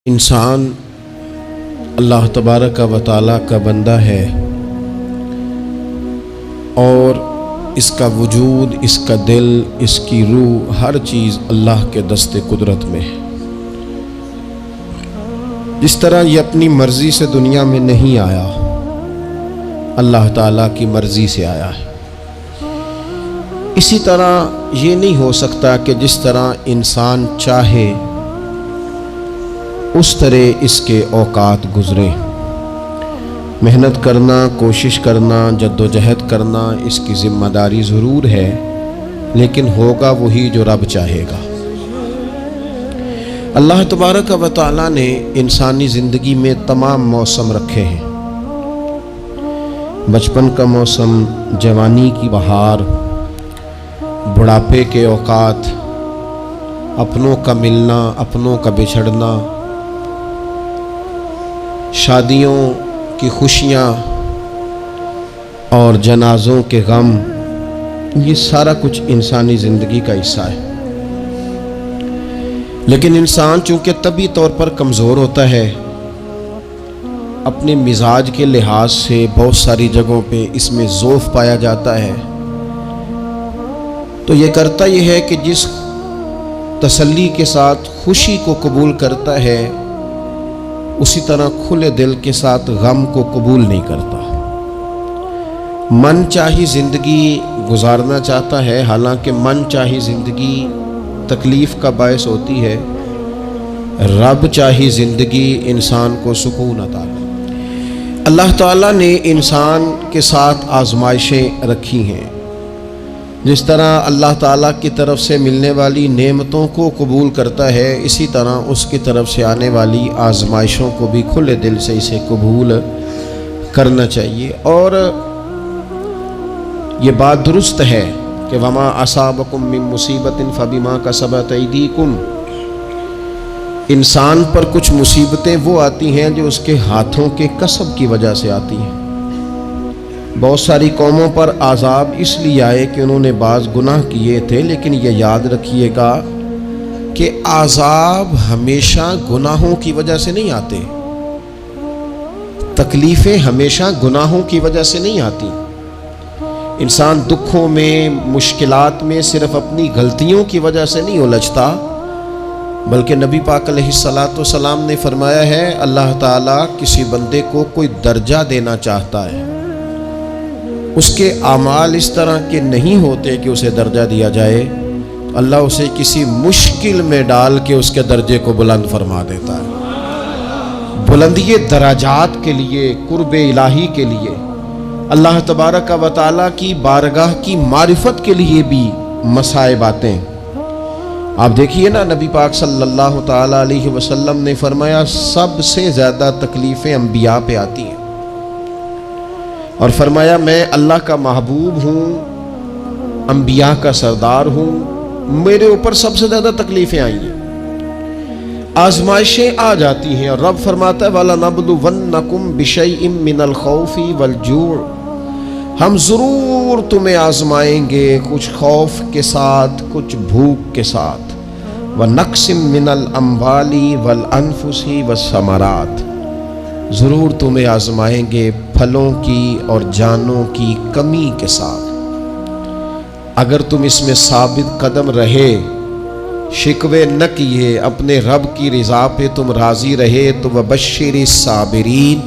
انسان اللہ تبارک و تعالیٰ کا بندہ ہے اور اس کا وجود، اس کا دل، اس کی روح، ہر چیز اللہ کے دست قدرت میں ہے۔ جس طرح یہ اپنی مرضی سے دنیا میں نہیں آیا، اللہ تعالیٰ کی مرضی سے آیا ہے، اسی طرح یہ نہیں ہو سکتا کہ جس طرح انسان چاہے اس طرح اس کے اوقات گزرے۔ محنت کرنا، کوشش کرنا، جد و جہد کرنا اس کی ذمہ داری ضرور ہے، لیکن ہوگا وہی جو رب چاہے گا۔ اللہ تبارک و تعالیٰ نے انسانی زندگی میں تمام موسم رکھے ہیں، بچپن کا موسم، جوانی کی بہار، بڑھاپے کے اوقات، اپنوں کا ملنا، اپنوں کا بچھڑنا، شادیوں کی خوشیاں اور جنازوں کے غم، یہ سارا کچھ انسانی زندگی کا حصہ ہے۔ لیکن انسان چونکہ طبعی طور پر کمزور ہوتا ہے، اپنے مزاج کے لحاظ سے بہت ساری جگہوں پہ اس میں ضعف پایا جاتا ہے، تو یہ کرتا یہ ہے کہ جس تسلی کے ساتھ خوشی کو قبول کرتا ہے، اسی طرح کھلے دل کے ساتھ غم کو قبول نہیں کرتا۔ من چاہی زندگی گزارنا چاہتا ہے، حالانکہ من چاہی زندگی تکلیف کا باعث ہوتی ہے، رب چاہی زندگی انسان کو سکون عطا کرتی۔ اللہ تعالیٰ نے انسان کے ساتھ آزمائشیں رکھی ہیں، جس طرح اللہ تعالیٰ کی طرف سے ملنے والی نعمتوں کو قبول کرتا ہے، اسی طرح اس کی طرف سے آنے والی آزمائشوں کو بھی کھلے دل سے اسے قبول کرنا چاہیے۔ اور یہ بات درست ہے کہ وما اصابکم من مصیبت فبما کسبت ایدیکم، انسان پر کچھ مصیبتیں وہ آتی ہیں جو اس کے ہاتھوں کے کسب کی وجہ سے آتی ہیں۔ بہت ساری قوموں پر عذاب اس لیے آئے کہ انہوں نے بعض گناہ کیے تھے، لیکن یہ یاد رکھیے گا کہ عذاب ہمیشہ گناہوں کی وجہ سے نہیں آتے، تکلیفیں ہمیشہ گناہوں کی وجہ سے نہیں آتی۔ انسان دکھوں میں، مشکلات میں صرف اپنی غلطیوں کی وجہ سے نہیں الجھتا، بلکہ نبی پاک علیہ الصلاۃ والسلام نے فرمایا ہے، اللہ تعالیٰ کسی بندے کو کوئی درجہ دینا چاہتا ہے، اس کے اعمال اس طرح کے نہیں ہوتے کہ اسے درجہ دیا جائے، اللہ اسے کسی مشکل میں ڈال کے اس کے درجے کو بلند فرما دیتا ہے۔ بلندی درجات کے لیے، قرب الہی کے لیے، اللہ تبارک و تعالیٰ کی بارگاہ کی معرفت کے لیے بھی مصائب آتے ہیں۔ آپ دیکھیے نا، نبی پاک صلی اللہ تعالیٰ علیہ وسلم نے فرمایا سب سے زیادہ تکلیفیں انبیاء پہ آتی ہیں، اور فرمایا میں اللہ کا محبوب ہوں، انبیاء کا سردار ہوں، میرے اوپر سب سے زیادہ تکلیفیں آئی ہیں، آزمائشیں آ جاتی ہیں، اور رب فرماتا ہے وَلَنَبْلُوَنَّكُمْ بِشَيْءٍ مِّنَ الْخَوْفِ وَالْجُوعِ، ہم ضرور تمہیں آزمائیں گے کچھ خوف کے ساتھ، کچھ بھوک کے ساتھ، وَنَقْصٍ مِّنَ الْأَمْوَالِ وَالْأَنفُسِ وَالثَّمَرَاتِ، ضرور تمہیں آزمائیں گے پھلوں کی اور جانوں کی کمی کے ساتھ۔ اگر تم اس میں ثابت قدم رہے، شکوے نہ کیے، اپنے رب کی رضا پہ تم راضی رہے، تو وبشر الصابرین،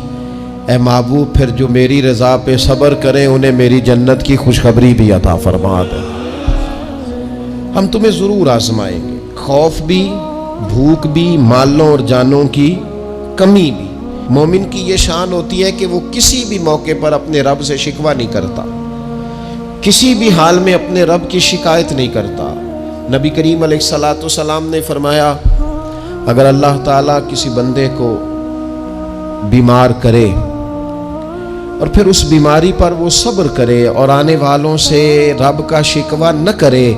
اے محبوب پھر جو میری رضا پہ صبر کریں انہیں میری جنت کی خوشخبری بھی عطا فرما دے۔ ہم تمہیں ضرور آزمائیں گے، خوف بھی، بھوک بھی، مالوں اور جانوں کی کمی بھی۔ مومن کی یہ شان ہوتی ہے کہ وہ کسی بھی موقع پر اپنے رب سے شکوہ نہیں کرتا، کسی بھی حال میں اپنے رب کی شکایت نہیں کرتا۔ نبی کریم علیہ الصلاۃ والسلام نے فرمایا، اگر اللہ تعالیٰ کسی بندے کو بیمار کرے اور پھر اس بیماری پر وہ صبر کرے اور آنے والوں سے رب کا شکوہ نہ کرے،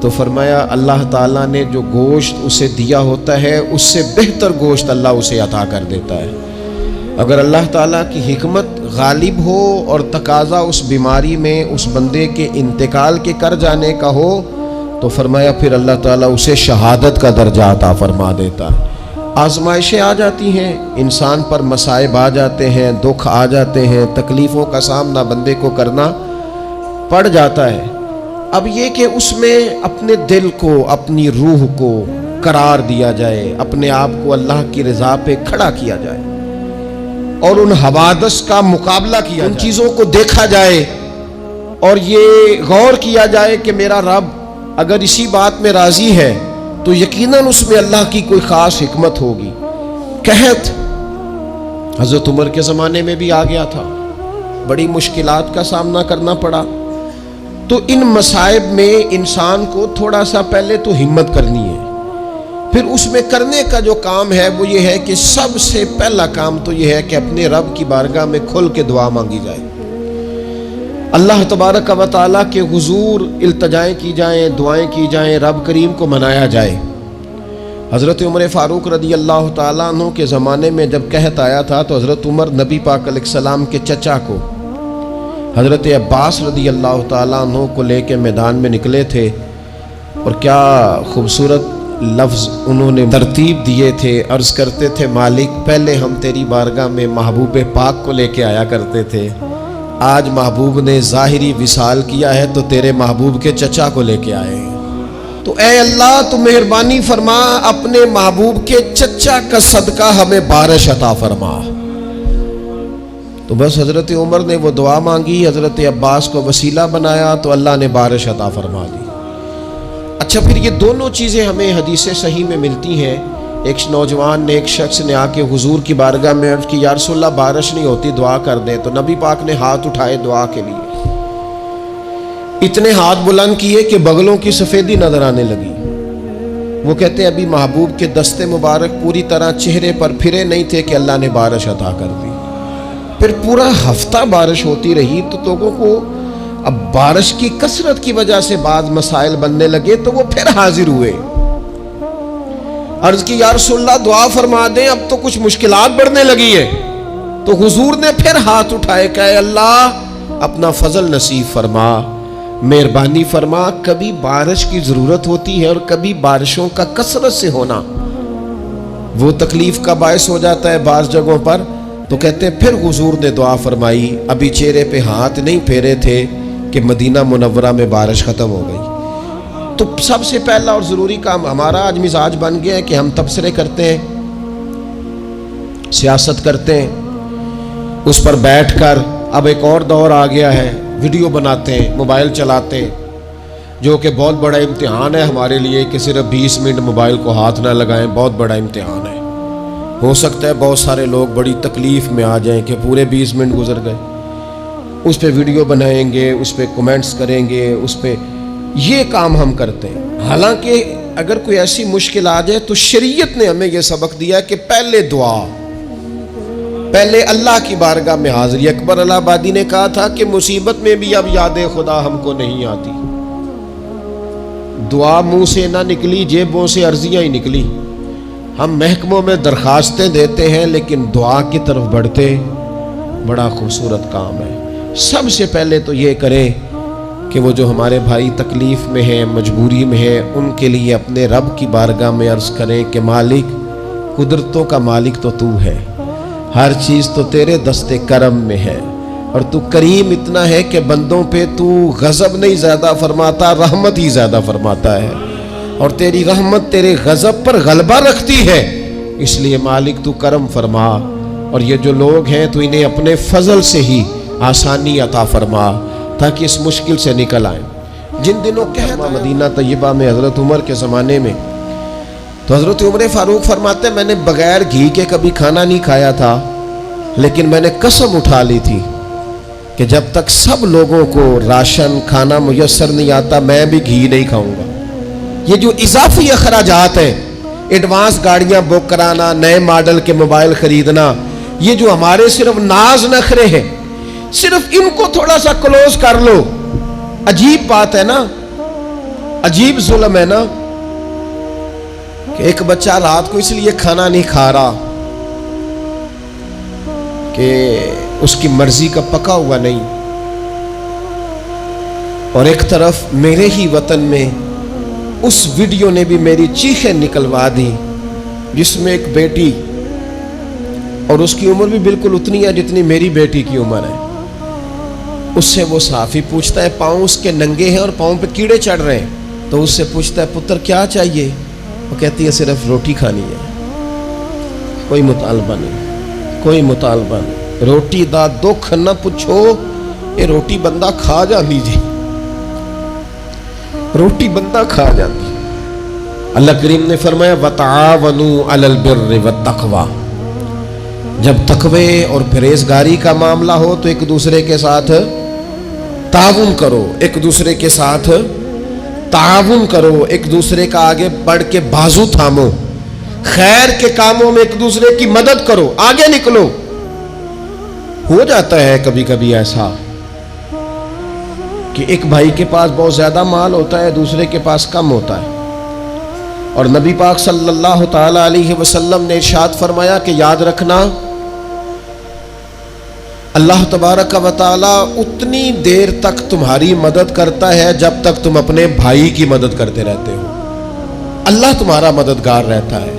تو فرمایا اللہ تعالیٰ نے جو گوشت اسے دیا ہوتا ہے اس سے بہتر گوشت اللہ اسے عطا کر دیتا ہے۔ اگر اللہ تعالیٰ کی حکمت غالب ہو اور تقاضا اس بیماری میں اس بندے کے انتقال کے کر جانے کا ہو، تو فرمایا پھر اللہ تعالیٰ اسے شہادت کا درجہ عطا فرما دیتا ہے۔ آزمائشیں آ جاتی ہیں، انسان پر مصائب آ جاتے ہیں، دکھ آ جاتے ہیں، تکلیفوں کا سامنا بندے کو کرنا پڑ جاتا ہے۔ اب یہ کہ اس میں اپنے دل کو، اپنی روح کو قرار دیا جائے، اپنے آپ کو اللہ کی رضا پہ کھڑا کیا جائے اور ان حوادث کا مقابلہ کیا جائے، ان چیزوں کو دیکھا جائے اور یہ غور کیا جائے کہ میرا رب اگر اسی بات میں راضی ہے تو یقیناً اس میں اللہ کی کوئی خاص حکمت ہوگی۔ قحط حضرت عمر کے زمانے میں بھی آ گیا تھا، بڑی مشکلات کا سامنا کرنا پڑا۔ تو ان مصائب میں انسان کو تھوڑا سا پہلے تو ہمت کرنی ہے، پھر اس میں کرنے کا جو کام ہے وہ یہ ہے کہ سب سے پہلا کام تو یہ ہے کہ اپنے رب کی بارگاہ میں کھل کے دعا مانگی جائے، اللہ تبارک و تعالیٰ کے حضور التجائیں کی جائیں، دعائیں کی جائیں، رب کریم کو منایا جائے۔ حضرت عمر فاروق رضی اللہ تعالیٰ عنہ کے زمانے میں جب قحط آیا تھا تو حضرت عمر نبی پاک علیہ السلام کے چچا کو حضرت عباس رضی اللہ تعالیٰ عنہ کو لے کے میدان میں نکلے تھے، اور کیا خوبصورت لفظ انہوں نے ترتیب دیے تھے۔ عرض کرتے تھے مالک پہلے ہم تیری بارگاہ میں محبوب پاک کو لے کے آیا کرتے تھے، آج محبوب نے ظاہری وصال کیا ہے تو تیرے محبوب کے چچا کو لے کے آئے ہیں، تو اے اللہ تو مہربانی فرما اپنے محبوب کے چچا کا صدقہ ہمیں بارش عطا فرما۔ تو بس حضرت عمر نے وہ دعا مانگی، حضرت عباس کو وسیلہ بنایا تو اللہ نے بارش عطا فرما دی۔ اچھا پھر یہ دونوں چیزیں ہمیں حدیث صحیح میں ملتی ہیں۔ ایک نوجوان نے، ایک شخص نے آ کے حضور کی بارگاہ میں عرض کی یا رسول اللہ بارش نہیں ہوتی، دعا کر دیں، تو نبی پاک نے ہاتھ اٹھائے دعا کے لیے، اتنے ہاتھ بلند کیے کہ بغلوں کی سفیدی نظر آنے لگی۔ وہ کہتے ہیں ابھی محبوب کے دستے مبارک پوری طرح چہرے پر پھرے نہیں تھے کہ اللہ نے بارش عطا کر دی۔ پھر پورا ہفتہ بارش ہوتی رہی تو لوگوں کو اب بارش کی کثرت کی وجہ سے بعض مسائل بننے لگے، تو وہ پھر حاضر ہوئے، عرض کی یا رسول اللہ دعا فرما دیں، اب تو کچھ مشکلات بڑھنے لگی ہیں۔ تو حضور نے پھر ہاتھ اٹھائے کہ اے اللہ اپنا فضل نصیب فرما، مہربانی فرما، کبھی بارش کی ضرورت ہوتی ہے اور کبھی بارشوں کا کثرت سے ہونا وہ تکلیف کا باعث ہو جاتا ہے بعض جگہوں پر۔ تو کہتے ہیں پھر حضور نے دعا فرمائی، ابھی چہرے پہ ہاتھ نہیں پھیرے تھے کہ مدینہ منورہ میں بارش ختم ہو گئی۔ تو سب سے پہلا اور ضروری کام ہمارا آج مزاج بن گیا ہے کہ ہم تبصرے کرتے ہیں، سیاست کرتے ہیں، اس پر بیٹھ کر اب ایک اور دور آ گیا ہے، ویڈیو بناتے ہیں، موبائل چلاتے ہیں، جو کہ بہت بڑا امتحان ہے ہمارے لیے کہ صرف 20 منٹ موبائل کو ہاتھ نہ لگائیں، بہت بڑا امتحان ہے۔ ہو سکتا ہے بہت سارے لوگ بڑی تکلیف میں آ جائیں کہ پورے 20 منٹ گزر گئے، اس پہ ویڈیو بنائیں گے، اس پہ کومنٹس کریں گے، اس پہ یہ کام ہم کرتے ہیں۔ حالانکہ اگر کوئی ایسی مشکل آ جائے تو شریعت نے ہمیں یہ سبق دیا کہ پہلے دعا، پہلے اللہ کی بارگاہ میں حاضری۔ اکبر الہ آبادی نے کہا تھا کہ مصیبت میں بھی اب یاد خدا ہم کو نہیں آتی، دعا منہ سے نہ نکلی، جیبوں سے عرضیاں ہی نکلی۔ ہم محکموں میں درخواستیں دیتے ہیں لیکن دعا کی طرف بڑھتے بڑا خوبصورت کام ہے۔ سب سے پہلے تو یہ کریں کہ وہ جو ہمارے بھائی تکلیف میں ہیں، مجبوری میں ہیں، ان کے لیے اپنے رب کی بارگاہ میں عرض کریں کہ مالک، قدرتوں کا مالک تو تو ہے، ہر چیز تو تیرے دست کرم میں ہے، اور تو کریم اتنا ہے کہ بندوں پہ تو غضب نہیں زیادہ فرماتا، رحمت ہی زیادہ فرماتا ہے، اور تیری رحمت تیرے غضب پر غلبہ رکھتی ہے، اس لیے مالک تو کرم فرما، اور یہ جو لوگ ہیں تو انہیں اپنے فضل سے ہی آسانی عطا فرما تاکہ اس مشکل سے نکل آئیں۔ جن دنوں کہتا مدینہ طیبہ میں حضرت عمر کے زمانے میں، تو حضرت عمر فاروق فرماتے ہیں میں نے بغیر گھی کے کبھی کھانا نہیں کھایا تھا، لیکن میں نے قسم اٹھا لی تھی کہ جب تک سب لوگوں کو راشن کھانا میسر نہیں آتا میں بھی گھی نہیں کھاؤں گا۔ یہ جو اضافی اخراجات ہیں، ایڈوانس گاڑیاں بک کرانا، نئے ماڈل کے موبائل خریدنا، یہ جو ہمارے صرف ناز نخرے ہیں، صرف ان کو تھوڑا سا کلوز کر لو۔ عجیب بات ہے نا، عجیب ظلم ہے نا کہ ایک بچہ رات کو اس لیے کھانا نہیں کھا رہا کہ اس کی مرضی کا پکا ہوا نہیں، اور ایک طرف میرے ہی وطن میں اس ویڈیو نے بھی میری چیخیں نکلوا دی جس میں ایک بیٹی اور اس کی عمر بھی بالکل اتنی ہے جتنی میری بیٹی کی عمر ہے، اس سے وہ صحافی پوچھتا ہے پاؤں اس کے ننگے ہیں اور پاؤں پہ کیڑے چڑھ رہے ہیں، تو اس سے پوچھتا ہے پتر کیا چاہیے؟ وہ کہتی ہے صرف روٹی کھانی ہے، کوئی مطالبہ نہیں، کوئی مطالبہ نہیں، روٹی دا دکھ نہ پوچھو، یہ روٹی بندہ کھا جاندی جی، روٹی بندہ کھا جاندی۔ اللہ کریم نے فرمایا وَتَعَاوَنُوا عَلَى الْبِرِّ وَالتَّقْوَى، جب تقوی اور پرہیزگاری کا معاملہ ہو تو ایک دوسرے کے ساتھ تعاون کرو، ایک دوسرے کے ساتھ تعاون کرو، ایک دوسرے کا آگے بڑھ کے بازو تھامو، خیر کے کاموں میں ایک دوسرے کی مدد کرو، آگے نکلو۔ ہو جاتا ہے کبھی کبھی ایسا کہ ایک بھائی کے پاس بہت زیادہ مال ہوتا ہے، دوسرے کے پاس کم ہوتا ہے، اور نبی پاک صلی اللہ تعالی علیہ وسلم نے ارشاد فرمایا کہ یاد رکھنا اللہ تبارک و تعالی اتنی دیر تک تمہاری مدد کرتا ہے جب تک تم اپنے بھائی کی مدد کرتے رہتے ہو، اللہ تمہارا مددگار رہتا ہے۔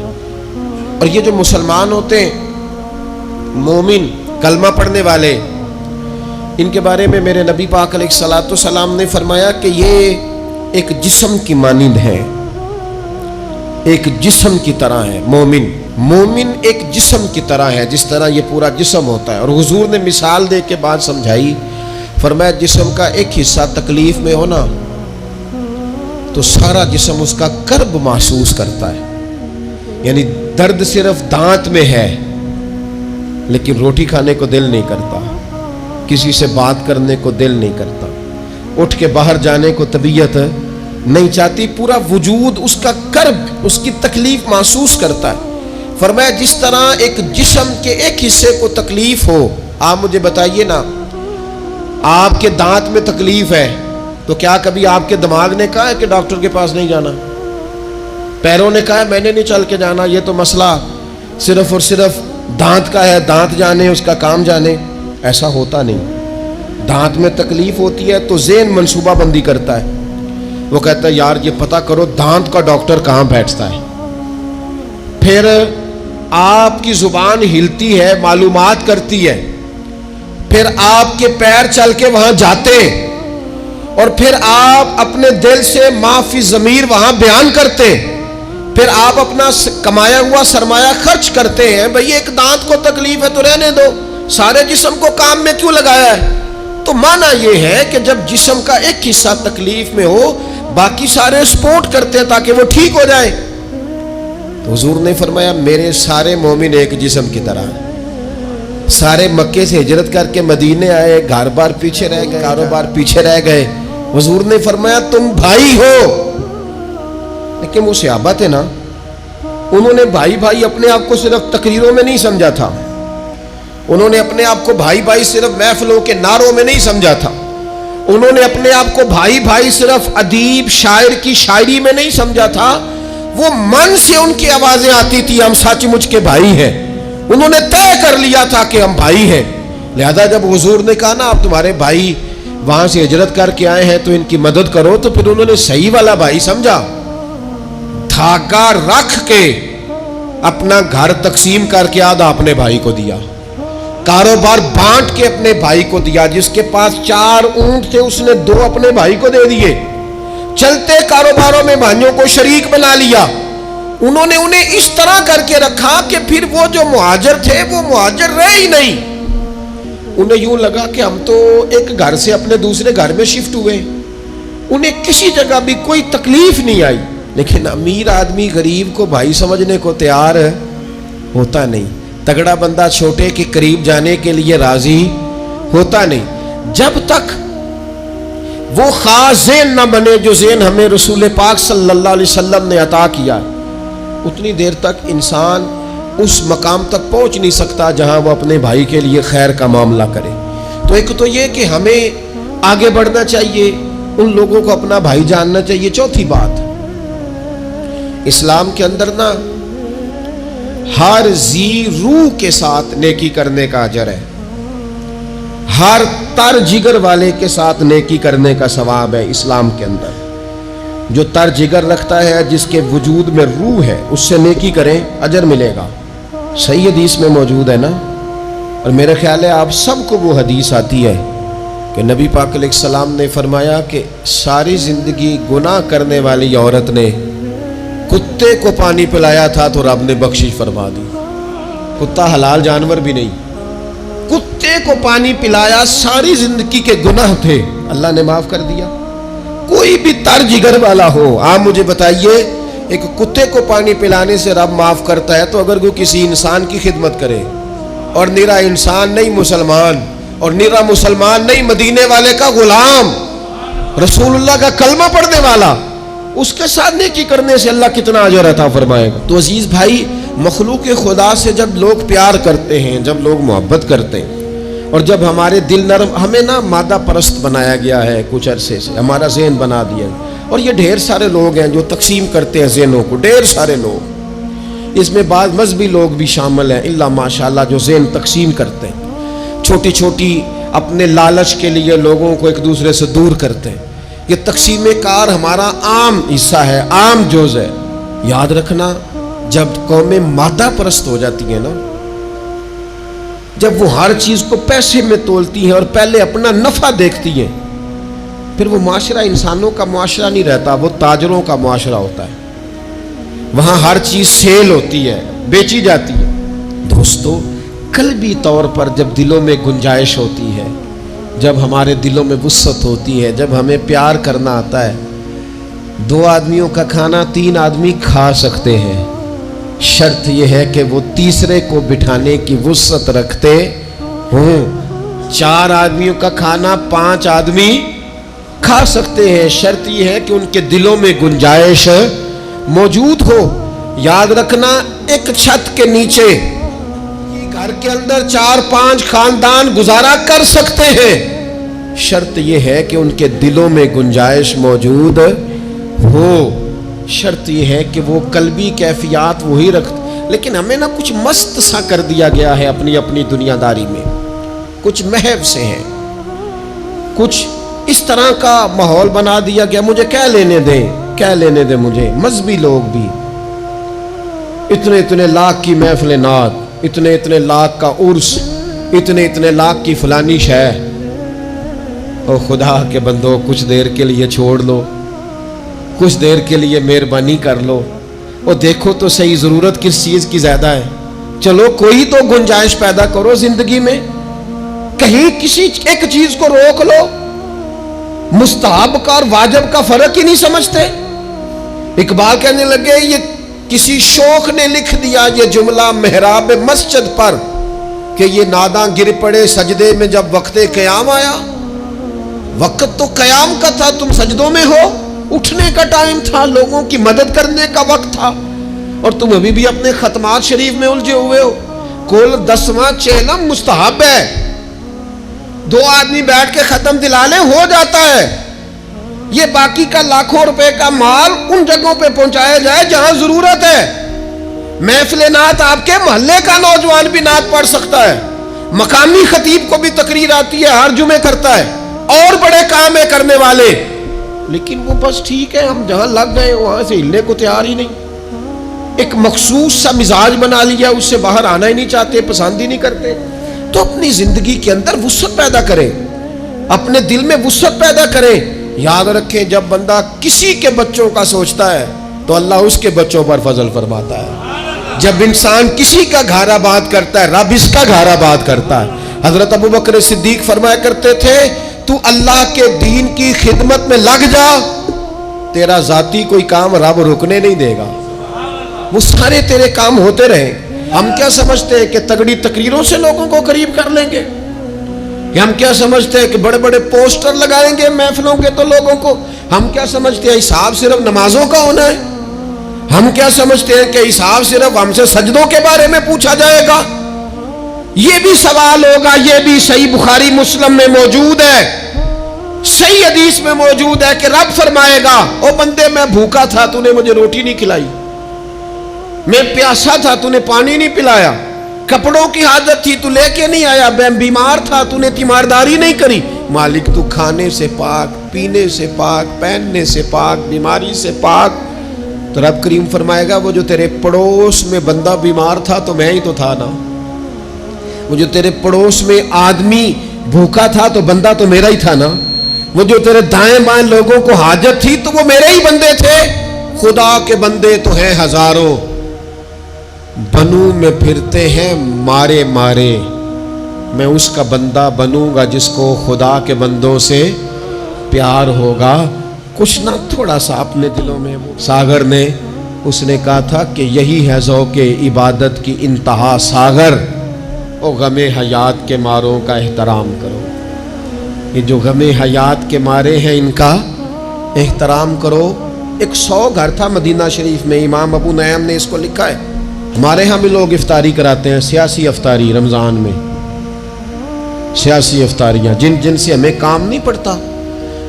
اور یہ جو مسلمان ہوتے ہیں، مومن، کلمہ پڑھنے والے، ان کے بارے میں میرے نبی پاک علیہ الصلوۃ والسلام نے فرمایا کہ یہ ایک جسم کی مانند ہے، ایک جسم کی طرح ہے۔ مومن ایک جسم کی طرح ہے، جس طرح یہ پورا جسم ہوتا ہے۔ اور حضور نے مثال دے کے بات سمجھائی، فرمایا جسم کا ایک حصہ تکلیف میں ہونا تو سارا جسم اس کا کرب محسوس کرتا ہے، یعنی درد صرف دانت میں ہے لیکن روٹی کھانے کو دل نہیں کرتا، کسی سے بات کرنے کو دل نہیں کرتا، اٹھ کے باہر جانے کو طبیعت نہیں چاہتی، پورا وجود اس کا کرب، اس کی تکلیف محسوس کرتا ہے۔ فرمایا جس طرح ایک جسم کے ایک حصے کو تکلیف ہو، آپ مجھے بتائیے نا، آپ کے دانت میں تکلیف ہے تو کیا کبھی آپ کے دماغ نے کہا ہے کہ ڈاکٹر کے پاس نہیں جانا؟ پیروں نے کہا ہے میں نے نہیں چل کے جانا، یہ تو مسئلہ صرف اور صرف دانت کا ہے، دانت جانے، اس کا کام جانے؟ ایسا ہوتا نہیں۔ دانت میں تکلیف ہوتی ہے تو ذہن منصوبہ بندی کرتا ہے، وہ کہتا ہے یار یہ پتہ کرو دانت کا ڈاکٹر کہاں بیٹھتا ہے، پھر آپ کی زبان ہلتی ہے، معلومات کرتی ہے، پھر آپ کے پیر چل کے وہاں جاتے، اور پھر آپ اپنے دل سے ما فی ضمیر وہاں بیان کرتے، پھر آپ اپنا کمایا ہوا سرمایہ خرچ کرتے ہیں۔ بھئی ایک دانت کو تکلیف ہے تو رہنے دو، سارے جسم کو کام میں کیوں لگایا ہے؟ تو معنی یہ ہے کہ جب جسم کا ایک حصہ تکلیف میں ہو، باقی سارے سپورٹ کرتے ہیں تاکہ وہ ٹھیک ہو جائے۔ تو حضور نے فرمایا میرے سارے مومن ایک جسم کی طرح ہیں۔ سارے مکے سے ہجرت کر کے مدینے آئے، گھر بار پیچھے رہ گئے، کاروبار پیچھے رہ گئے، حضور نے فرمایا تم بھائی ہو۔ لیکن وہ صحابہ تھے نا، انہوں نے بھائی بھائی اپنے آپ کو صرف تقریروں میں نہیں سمجھا تھا، انہوں نے اپنے آپ کو بھائی بھائی صرف محفلوں کے نعروں میں نہیں سمجھا تھا، انہوں نے اپنے آپ کو بھائی بھائی صرف ادیب شاعر کی شاعری میں نہیں سمجھا تھا، وہ من سے ان کی آوازیں آتی تھی ہم سچ مچ کے بھائی ہیں، انہوں نے طے کر لیا تھا کہ ہم بھائی ہیں۔ لہذا جب حضور نے کہا نا آپ تمہارے بھائی وہاں سے ہجرت کر کے آئے ہیں تو ان کی مدد کرو، تو پھر انہوں نے صحیح والا بھائی سمجھا، دھاگا رکھ کے اپنا گھر تقسیم کر کے آدھا اپنے بھائی کو دیا، کاروبار بانٹ کے اپنے بھائی کو دیا، جس کے پاس 4 اونٹ تھے اس نے 2 اپنے بھائی کو دے دیے، چلتے کاروباروں میں بھائیوں کو شریک بنا لیا۔ انہوں نے انہیں اس طرح کر کے رکھا کہ پھر وہ جو مہاجر تھے وہ مہاجر رہے ہی نہیں، انہیں یوں لگا کہ ہم تو ایک گھر سے اپنے دوسرے گھر میں شفٹ ہوئے، انہیں کسی جگہ بھی کوئی تکلیف نہیں آئی۔ لیکن امیر آدمی غریب کو بھائی سمجھنے کو تیار ہوتا نہیں، تگڑا بندہ چھوٹے کے قریب جانے کے لیے راضی ہوتا نہیں۔ جب تک وہ خاص ذہن نہ بنے جو ذہن ہمیں رسول پاک صلی اللہ علیہ وسلم نے عطا کیا، اتنی دیر تک انسان اس مقام تک پہنچ نہیں سکتا جہاں وہ اپنے بھائی کے لیے خیر کا معاملہ کرے۔ تو ایک تو یہ کہ ہمیں آگے بڑھنا چاہیے، ان لوگوں کو اپنا بھائی جاننا چاہیے۔ چوتھی بات، اسلام کے اندر نا ہر ذی روح کے ساتھ نیکی کرنے کا اجر ہے، ہر تر جگر والے کے ساتھ نیکی کرنے کا ثواب ہے اسلام کے اندر۔ جو تر جگر رکھتا ہے, جس کے وجود میں روح ہے, اس سے نیکی کریں اجر ملے گا. صحیح حدیث میں موجود ہے نا. اور میرا خیال ہے آپ سب کو وہ حدیث آتی ہے کہ نبی پاک علیہ السلام نے فرمایا کہ ساری زندگی گناہ کرنے والی عورت نے کتے کو پانی پلایا تھا تو رب نے بخشش فرما دی. کتا حلال جانور بھی نہیں, کتے کو پانی پلایا, ساری زندگی کے گناہ تھے, اللہ نے معاف کر دیا. کوئی بھی تر جگر والا ہو, آپ مجھے بتائیے ایک کتے کو پانی پلانے سے رب معاف کرتا ہے, تو اگر کوئی کسی انسان کی خدمت کرے, اور نرا انسان نہیں مسلمان, اور نرا مسلمان نہیں مدینے والے کا غلام, رسول اللہ کا کلمہ پڑھنے والا, اس کے ساتھ نیکی کرنے سے اللہ کتنا اجر عطا فرمائے گا. تو عزیز بھائی, مخلوق خدا سے جب لوگ پیار کرتے ہیں, جب لوگ محبت کرتے ہیں, اور جب ہمارے دل نرم, ہمیں نا مادہ پرست بنایا گیا ہے کچھ عرصے سے, ہمارا ذہن بنا دیا, اور یہ ڈھیر سارے لوگ ہیں جو تقسیم کرتے ہیں ذہنوں کو, ڈھیر سارے لوگ, اس میں بعض مذہبی لوگ بھی شامل ہیں اللہ ماشاءاللہ, جو ذہن تقسیم کرتے ہیں, چھوٹی چھوٹی اپنے لالچ کے لیے لوگوں کو ایک دوسرے سے دور کرتے ہیں. یہ تقسیم کار ہمارا عام حصہ ہے, عام جز ہے. یاد رکھنا, جب قومیں مادہ پرست ہو جاتی ہیں نا, جب وہ ہر چیز کو پیسے میں تولتی ہیں اور پہلے اپنا نفع دیکھتی ہیں, پھر وہ معاشرہ انسانوں کا معاشرہ نہیں رہتا, وہ تاجروں کا معاشرہ ہوتا ہے. وہاں ہر چیز سیل ہوتی ہے, بیچی جاتی ہے. دوستو, قلبی طور پر جب دلوں میں گنجائش ہوتی ہے, جب ہمارے دلوں میں وسعت ہوتی ہے, جب ہمیں پیار کرنا آتا ہے, 2 آدمیوں کا کھانا 3 آدمی کھا سکتے ہیں, شرط یہ ہے کہ وہ تیسرے کو بٹھانے کی وسعت رکھتے ہوں. 4 آدمیوں کا کھانا 5 آدمی کھا سکتے ہیں, شرط یہ ہے کہ ان کے دلوں میں گنجائش موجود ہو. یاد رکھنا, ایک چھت کے نیچے گھر کے اندر 4-5 خاندان گزارا کر سکتے ہیں, شرط یہ ہے کہ ان کے دلوں میں گنجائش موجود ہو. شرط یہ ہے کہ وہ قلبی کیفیات وہی رکھتے. لیکن ہمیں نا کچھ مست سا کر دیا گیا ہے اپنی اپنی دنیا داری میں, کچھ محو سے ہیں, کچھ اس طرح کا ماحول بنا دیا گیا, مجھے کیا لینے دیں مجھے. مذہبی لوگ بھی اتنے لاکھ کی محفل نعت, اتنے لاکھ کا عرس, اتنے لاکھ کی فلانی شے. او خدا کے بندو, کچھ دیر کے لیے چھوڑ لو, کچھ دیر کے لیے مہربانی کر لو, اور دیکھو تو صحیح ضرورت کس چیز کی زیادہ ہے. چلو کوئی تو گنجائش پیدا کرو زندگی میں, کہیں کسی ایک چیز کو روک لو. مستحب کا اور واجب کا فرق ہی نہیں سمجھتے. اقبال کہنے لگے, یہ کسی شوخ نے لکھ دیا یہ جملہ محراب مسجد پر, کہ یہ ناداں گر پڑے سجدے میں جب وقت قیام آیا. وقت تو قیام کا تھا, تم سجدوں میں ہو, اٹھنے کا ٹائم تھا, لوگوں کی مدد کرنے کا وقت تھا, اور تم ابھی بھی اپنے ختمات شریف میں الجھے ہوئے ہو. کل 10واں چیلم مستحب ہے, 2 آدمی بیٹھ کے ختم دلا لیں ہو جاتا ہے. یہ باقی کا لاکھوں روپے کا مال ان جگہوں پہ پہنچایا جائے جہاں ضرورت ہے. محفل نعت آپ کے محلے کا نوجوان بھی نعت پڑھ سکتا ہے, مقامی خطیب کو بھی تقریر آتی ہے, ہر جمعے کرتا ہے, اور بڑے کام ہے کرنے والے, لیکن وہ بس ٹھیک ہے, ہم جہاں لگ گئے وہاں سے ہلنے کو تیار ہی نہیں. ایک مخصوص سا مزاج بنا لیا, اس سے باہر آنا ہی نہیں چاہتے, پسند ہی نہیں کرتے. تو اپنی زندگی کے اندر وسعت پیدا کریں, اپنے دل میں وسعت پیدا کریں. یاد رکھیں, جب بندہ کسی کے بچوں کا سوچتا ہے تو اللہ اس کے بچوں پر فضل فرماتا ہے. جب انسان کسی کا گھر آباد کرتا ہے, رب اس کا گھر آباد کرتا ہے. حضرت ابو بکر صدیق فرمایا کرتے تھے, تو اللہ کے دین کی خدمت میں لگ جا, تیرا ذاتی کوئی کام رب رکنے نہیں دے گا, وہ سارے تیرے کام ہوتے رہیں. ہم کیا سمجھتے ہیں کہ تگڑی تقریروں سے لوگوں کو قریب کر لیں گے, کہ ہم کیا سمجھتے ہیں کہ بڑے بڑے پوسٹر لگائیں گے محفلوں کے تو لوگوں کو, ہم کیا سمجھتے ہیں حساب صرف نمازوں کا ہونا ہے, ہم کیا سمجھتے ہیں کہ حساب صرف ہم سے سجدوں کے بارے میں پوچھا جائے گا. یہ بھی سوال ہوگا, یہ بھی صحیح بخاری مسلم میں موجود ہے, صحیح حدیث میں موجود ہے کہ رب فرمائے گا, او بندے میں بھوکا تھا تو نے مجھے روٹی نہیں کھلائی, میں پیاسا تھا تو نے پانی نہیں پلایا, کپڑوں کی حاجت تھی تو لے کے نہیں آیا, میں بیمار تھا تو نے تیمارداری نہیں کری. مالک تو کھانے سے پاک, پینے سے پاک، پہننے سے پاک، بیماری سے پاک۔ تو رب کریم فرمائے گا وہ جو تیرے پڑوس میں بندہ بیمار تھا تو میں ہی تو تھا نا، وہ جو تیرے پڑوس میں آدمی بھوکا تھا تو بندہ تو میرا ہی تھا نا، وہ جو تیرے دائیں بائیں لوگوں کو حاجت تھی تو وہ میرے ہی بندے تھے۔ خدا کے بندے تو ہیں ہزاروں، بنوں میں پھرتے ہیں مارے مارے، میں اس کا بندہ بنوں گا جس کو خدا کے بندوں سے پیار ہوگا۔ کچھ نہ تھوڑا سا اپنے دلوں میں ساگر نے اس نے کہا تھا کہ یہی ہے ذوق عبادت کی انتہا ساگر، او غم حیات کے ماروں کا احترام کرو۔ یہ جو غم حیات کے مارے ہیں ان کا احترام کرو۔ 100 گھر تھا مدینہ شریف میں، امام ابو نعیم نے اس کو لکھا ہے۔ ہمارے ہاں بھی لوگ افطاری کراتے ہیں، سیاسی افطاری رمضان میں، سیاسی افطاریاں جن سے ہمیں کام نہیں پڑتا،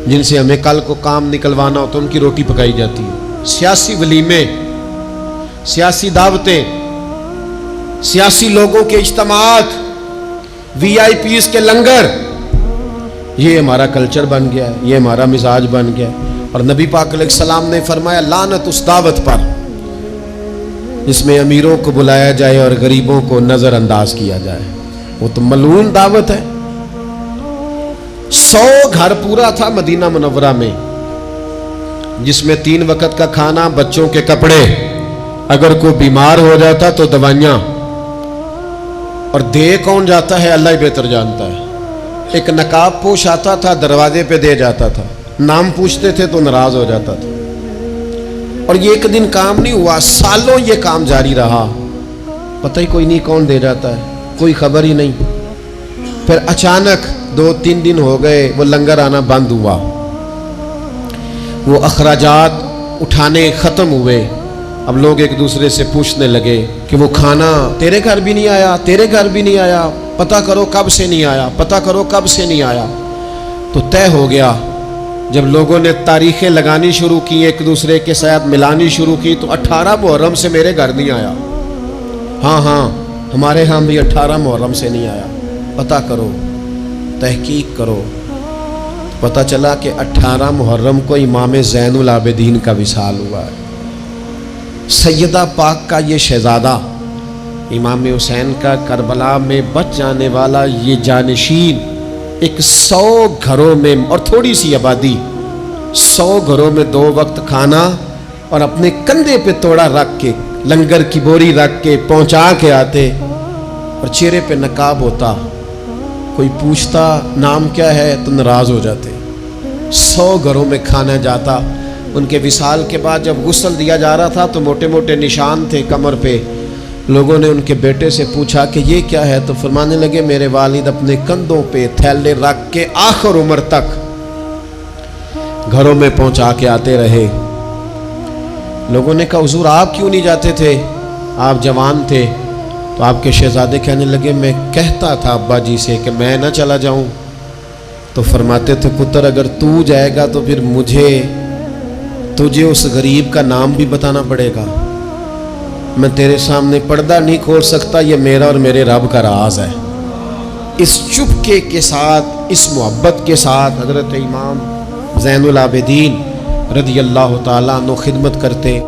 جن سے ہمیں کل کو کام نکلوانا ہو تو ان کی روٹی پکائی جاتی ہے۔ سیاسی ولیمے، سیاسی دعوتیں، سیاسی لوگوں کے اجتماعات، VIP کے لنگر، یہ ہمارا کلچر بن گیا ہے، یہ ہمارا مزاج بن گیا ہے۔ اور نبی پاک علیہ السلام نے فرمایا لعنت اس دعوت پر جس میں امیروں کو بلایا جائے اور غریبوں کو نظر انداز کیا جائے، وہ تو ملعون دعوت ہے۔ 100 گھر پورا تھا مدینہ منورہ میں، جس میں 3 وقت کا کھانا، بچوں کے کپڑے، اگر کوئی بیمار ہو جاتا تو دوائیاں، اور دے کون جاتا ہے اللہ ہی بہتر جانتا ہے۔ ایک نقاب پوش آتا تھا، دروازے پہ دے جاتا تھا، نام پوچھتے تھے تو ناراض ہو جاتا تھا۔ اور یہ ایک دن کام نہیں ہوا، سالوں یہ کام جاری رہا، پتہ ہی کوئی نہیں کون دے جاتا ہے، کوئی خبر ہی نہیں۔ پھر اچانک 2-3 دن ہو گئے، وہ لنگر آنا بند ہوا، وہ اخراجات اٹھانے ختم ہوئے۔ اب لوگ ایک دوسرے سے پوچھنے لگے کہ وہ کھانا تیرے گھر بھی نہیں آیا، تیرے گھر بھی نہیں آیا، پتہ کرو کب سے نہیں آیا، پتہ کرو کب سے نہیں آیا۔ تو طے ہو گیا، جب لوگوں نے تاریخیں لگانی شروع کی، ایک دوسرے کے ساتھ ملانی شروع کی، تو 18 محرم سے میرے گھر نہیں آیا، ہاں ہمارے ہاں بھی 18 محرم سے نہیں آیا، پتہ کرو، تحقیق کرو۔ پتہ چلا کہ 18 محرم کو امام زین العابدین کا وصال ہوا ہے۔ سیدہ پاک کا یہ شہزادہ، امام حسین کا کربلا میں بچ جانے والا یہ جانشین، ایک 100 گھروں میں اور تھوڑی سی آبادی، 100 گھروں میں 2 وقت کھانا، اور اپنے کندھے پہ توڑا رکھ کے، لنگر کی بوری رکھ کے پہنچا کے آتے، اور چہرے پہ نقاب ہوتا، کوئی پوچھتا نام کیا ہے تو ناراض ہو جاتے۔ 100 گھروں میں کھانا جاتا۔ ان کے وصال کے بعد جب غسل دیا جا رہا تھا تو موٹے موٹے نشان تھے کمر پہ۔ لوگوں نے ان کے بیٹے سے پوچھا کہ یہ کیا ہے، تو فرمانے لگے میرے والد اپنے کندھوں پہ تھیلے رکھ کے آخر عمر تک گھروں میں پہنچا کے آتے رہے۔ لوگوں نے کہا حضور آپ کیوں نہیں جاتے تھے، آپ جوان تھے؟ تو آپ کے شہزادے کہنے لگے میں کہتا تھا ابا جی سے کہ میں نہ چلا جاؤں، تو فرماتے تھے پتر اگر تو جائے گا تو پھر تجھے اس غریب کا نام بھی بتانا پڑے گا، میں تیرے سامنے پردہ نہیں کھول سکتا، یہ میرا اور میرے رب کا راز ہے۔ اس چپکے کے ساتھ، اس محبت کے ساتھ حضرت امام زین العابدین رضی اللہ تعالیٰ عنہ خدمت کرتے۔